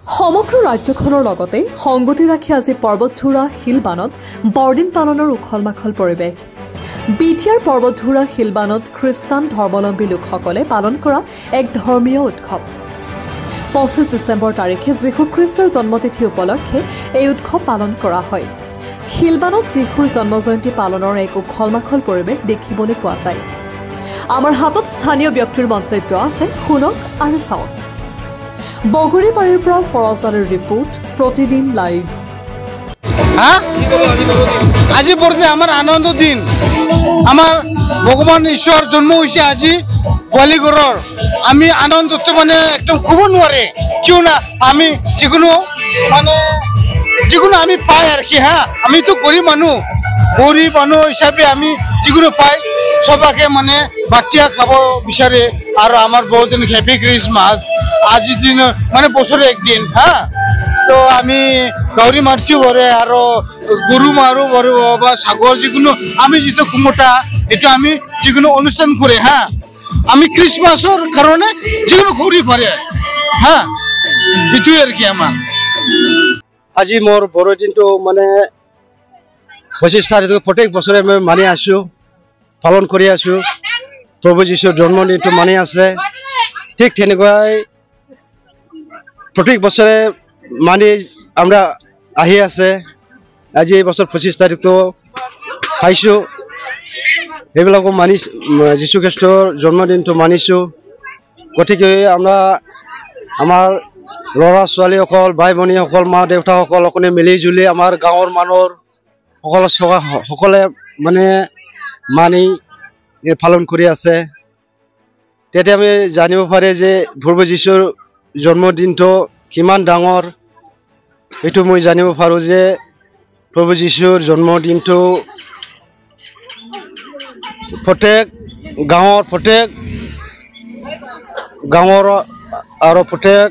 সমগ্ৰ ৰাজ্যখনৰ লগতে সংগতি ৰাখি আজি পৰ্বতঝোৰা শিলবানত বৰদিন পালনৰ উখল মাখল পৰিৱেশ। বিটিয়াৰ পৰ্বতঝোৰা শিলবানত খ্ৰীষ্টান ধৰ্মাৱলম্বী লোকসকলে পালন কৰা এক ধৰ্মীয় উৎসৱ। 25 ডিচেম্বৰ তাৰিখে যীশুখ্ৰীষ্টৰ জন্মতিথি উপলক্ষে এই উৎসৱ পালন কৰা হয়। শিলবানত যীশুৰ জন্মজয়ন্তী পালনৰ এক উখল মাখল পৰিৱেশ দেখিবলৈ পোৱা যায়। আমাৰ হাতত স্থানীয় ব্যক্তিৰ মন্তব্য আছে, শুনক আৰু চাওক। বগৰীবাৰীৰ পৰা ফৰজ আলীৰ ৰিপৰ্ট, প্ৰতিদিন লাইভ। আজি বৰদিন আমাৰ আনন্দ দিন। আমাৰ ভগৱান ঈশ্বৰ জন্ম হৈছে আজি গোৱালিঘৰৰ। আমি আনন্দটো মানে একদম ক'ব নোৱাৰে, কিয় না আমি যিকোনো আমি পাই আৰু কি আমিতো গৰীব মানুহ হিচাপে আমি যিকোনো পাই সবাকে মানে বাচ্চা খাব বিচাৰে। আৰু আমাৰ বহুদিন হেপী খ্ৰীষ্টমাছ আজিৰ দিন মানে বছৰে একদিন তো আমি গাহৰি মাৰিছো বৰে আৰু গৰু মাৰো বৰে বা ছাগল যিকোনো আমি যিটো কুমটা এইটো আমি যিকোনো অনুষ্ঠান কৰে আমি খ্ৰীষ্টমাছৰ কাৰণে যিকোনো কৰি পাৰে এইটোৱে আৰু কি আমাৰ আজি মোৰ বৰদিনটো মানে 25 তাৰিখ প্ৰত্যেক বছৰে মই মানি আছো, পালন কৰি আছো। প্ৰভু যীশুৰ জন্মদিনটো মানি আছে। ঠিক তেনেকুৱাই প্ৰত্যেক বছৰে মানে আমৰা আহি আছে। আজি এই বছৰ 25 তাৰিখটো পাইছো, এইবিলাকো মানি যীশু খ্ৰীষ্টৰ জন্মদিনটো মানিছো। গতিকে আমৰা আমাৰ ল'ৰা ছোৱালীসকল, ভাই ভনীসকল, মা দেউতাসকল সকলে মিলি জুলি আমাৰ গাঁৱৰ মানুহৰ সকলে মানে মানি পালন কৰি আছে। তেতিয়া আমি জানিব পাৰে যে প্ৰভু যীশুৰ জন্মদিনটো কিমান ডাঙৰ। এইটো মই জানিব পাৰো যে প্ৰভু যীশুৰ জন্মদিনটো প্ৰত্যেক গাঁৱৰ আৰু প্ৰত্যেক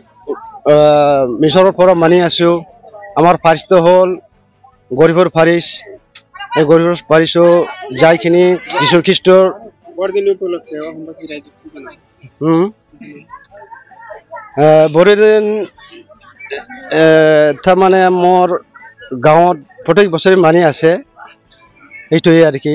মিছৰৰ পৰা মানি আছো। আমাৰ ফাৰ্ষ্ট হ'ল গৰিবৰ ফাৰিছ। এই গৰিবৰ ফাৰিছো যাইখিনি যীশু খ্ৰীষ্টৰ বৰদিন তাৰমানে মোৰ গাঁৱত প্ৰত্যেক বছৰে মানি আছে। এইটোৱে আৰু কি।